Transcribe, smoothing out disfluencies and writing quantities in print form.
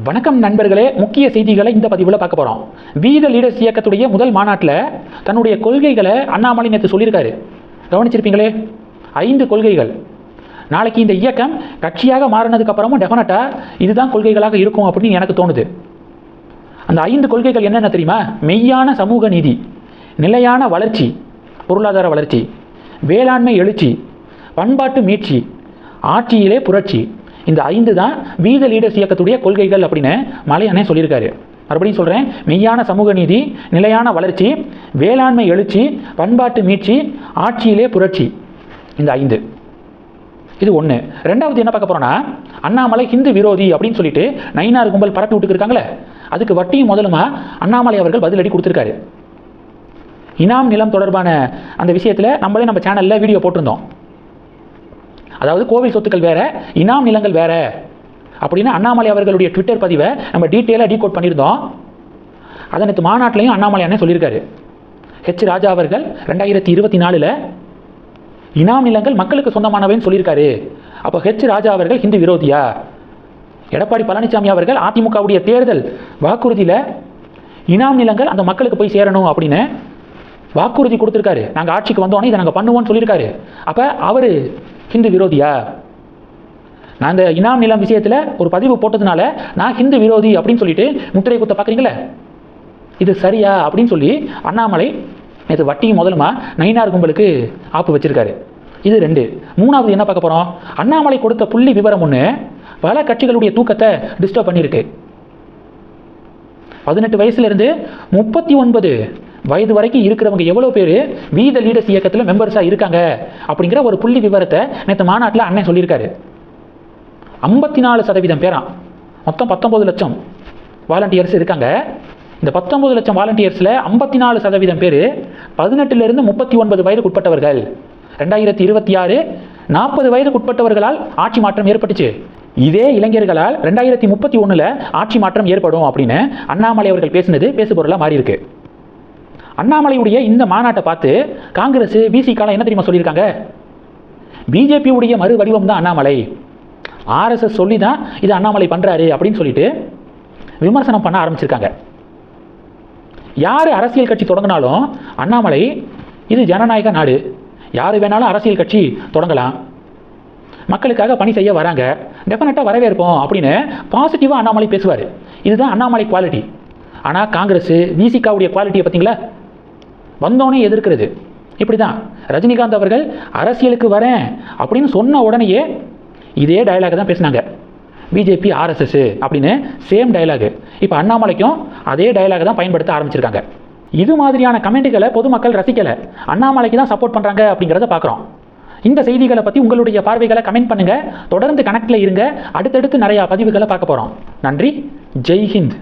வணக்கம் நண்பர்களே, முக்கிய செய்திகளை இந்த பதிவில் பார்க்க போகிறோம். வீத லீடர்ஸ் இயக்கத்துடைய முதல் மாநாட்டில் தன்னுடைய கொள்கைகளை அண்ணாமலை நேற்று சொல்லியிருக்காரு. கவனிச்சிருப்பீங்களே, 5 கொள்கைகள். நாளைக்கு இந்த இயக்கம் கட்சியாக மாறினதுக்கு அப்புறமும் டெஃபினட்டாக இதுதான் கொள்கைகளாக இருக்கும் அப்படின்னு எனக்கு தோணுது. அந்த 5 கொள்கைகள் என்னென்ன தெரியுமா? மெய்யான சமூக நீதி, நிலையான வளர்ச்சி, பொருளாதார வளர்ச்சி, வேளாண்மை எழுச்சி, பண்பாட்டு மீட்சி, ஆட்சியிலே புரட்சி. இந்த 5 தான் வீத லீடர்ஸ் இயக்கத்துடைய கொள்கைகள் அப்படின்னு மலையண்ணே சொல்லியிருக்காரு. மறுபடியும் சொல்கிறேன், மெய்யான சமூக நீதி, நிலையான வளர்ச்சி, வேளாண்மை எழுச்சி, பண்பாட்டு மீட்சி, ஆட்சியிலே புரட்சி. இந்த 5. இது ஒன்று. ரெண்டாவது என்ன பார்க்க போகிறோன்னா, அண்ணாமலை ஹிந்து விரோதி அப்படின்னு சொல்லிட்டு நயினார் கும்பல் பரப்பி விட்டுருக்காங்களே, அதுக்கு வட்டியும் முதலுமா அண்ணாமலை அவர்கள் பதிலடி கொடுத்துருக்காரு. இனாம் நிலம் தொடர்பான அந்த விஷயத்தில் நம்ம சேனலில் வீடியோ போட்டிருந்தோம். அதாவது கோவில் சொத்துக்கள் வேற, இனாம் நிலங்கள் வேற அப்படின்னு அண்ணாமலை அவர்களுடைய ட்விட்டர் பதிவை நம்ம டீட்டெயிலாக டீகோட் பண்ணியிருந்தோம். அதனைத்து மாநாட்டிலையும் அண்ணாமலை அண்ணன் சொல்லியிருக்காரு. ஹெச் ராஜா அவர்கள் 2024 இனாம் நிலங்கள் மக்களுக்கு சொந்தமானவைன்னு சொல்லியிருக்காரு. அப்போ ஹெச் ராஜா அவர்கள் ஹிந்து விரோதியா? எடப்பாடி பழனிசாமி அவர்கள் அதிமுகவுடைய தேர்தல் வாக்குறுதியில் இனாம் நிலங்கள் அந்த மக்களுக்கு போய் சேரணும் அப்படின்னு வாக்குறுதி கொடுத்துருக்காரு. நாங்கள் ஆட்சிக்கு வந்தோன்னே இதை நாங்கள் பண்ணுவோம்னு சொல்லியிருக்காரு. அப்போ அவர் ஹிந்து விரோதியா? நான் இந்த இனாம் நிலம் விஷயத்தில் ஒரு பதிவு போட்டதுனால நான் ஹிந்து விரோதி அப்படின்னு சொல்லிட்டு முத்திரை குத்த பார்க்குறீங்களே, இது சரியா அப்படின்னு சொல்லி அண்ணாமலை நேற்று வட்டியும் முதலுமா நயினார் கும்பலுக்கு ஆப்பு வச்சிருக்காரு. இது 2. மூணாவது என்ன பார்க்க போகிறோம்? அண்ணாமலை கொடுத்த புள்ளி விவரம் ஒன்று பல கட்சிகளுடைய தூக்கத்தை டிஸ்டர்ப் பண்ணியிருக்கு. 18 வயசுலேருந்து 39 வயது வரைக்கும் இருக்கிறவங்க எவ்வளோ பேர் வீத லீடர்ஸ் இயக்கத்தில் மெம்பர்ஸாக இருக்காங்க அப்படிங்கிற ஒரு புள்ளி விவரத்தை நேற்று மாநாட்டில் அண்ணன் சொல்லியிருக்காரு. 54% பேராம். மொத்தம் 19 லட்சம் வாலண்டியர்ஸ் இருக்காங்க. இந்த 19 லட்சம் வாலண்டியர்ஸில் 54% பேர் 18லிருந்து 39 வயதுக்கு உட்பட்டவர்கள். 2026 40 வயதுக்கு உட்பட்டவர்களால் ஆட்சி மாற்றம் ஏற்பட்டுச்சு. இதே இளைஞர்களால் 2031 ஆட்சி மாற்றம் ஏற்படும் அப்படின்னு அண்ணாமலை அவர்கள் பேசினது பேசுபொருளாக மாறி இருக்கு. அண்ணாமலையுடைய இந்த மாநாட்டை பார்த்து காங்கிரஸ் விசிகாலாம் என்ன தெரியுமா சொல்லியிருக்காங்க? பிஜேபியுடைய மறு வடிவம் தான் அண்ணாமலை, ஆர்எஸ்எஸ் சொல்லி தான் இது அண்ணாமலை பண்ணுறாரு அப்படின்னு சொல்லிட்டு விமர்சனம் பண்ண ஆரம்பிச்சிருக்காங்க. யார் அரசியல் கட்சி தொடங்கினாலும் அண்ணாமலை இது ஜனநாயக நாடு, யார் வேணாலும் அரசியல் கட்சி தொடங்கலாம், மக்களுக்காக பணி செய்ய வராங்க, டெஃபினட்டாக வரவேற்போம் அப்படின்னு பாசிட்டிவாக அண்ணாமலை பேசுவார். இதுதான் அண்ணாமலை குவாலிட்டி. ஆனால் காங்கிரஸ் விசிகாவுடைய குவாலிட்டியை பார்த்தீங்களா? வந்தோடனே எதிர்க்கிறது. இப்படி தான் ரஜினிகாந்த் அவர்கள் அரசியலுக்கு வரேன் அப்படின்னு சொன்ன உடனேயே இதே டயலாக் தான் பேசினாங்க. பிஜேபி ஆர்எஸ்எஸ் அப்படின்னு சேம் டயலாக். இப்போ அண்ணாமலைக்கும் அதே டயலாக் தான் பயன்படுத்த ஆரம்பிச்சிருக்காங்க. இது மாதிரியான கமெண்ட்டுகளை பொதுமக்கள் ரசிக்கலை, அண்ணாமலைக்கு தான் சப்போர்ட் பண்ணுறாங்க அப்படிங்கிறத பார்க்குறோம். இந்த செய்திகளை பற்றி உங்களுடைய பார்வைகளை கமெண்ட் பண்ணுங்கள். தொடர்ந்து கனெக்டில் இருங்க. அடுத்தடுத்து நிறையா பதிவுகளை பார்க்க போகிறோம். நன்றி. ஜெய் ஹிந்த்.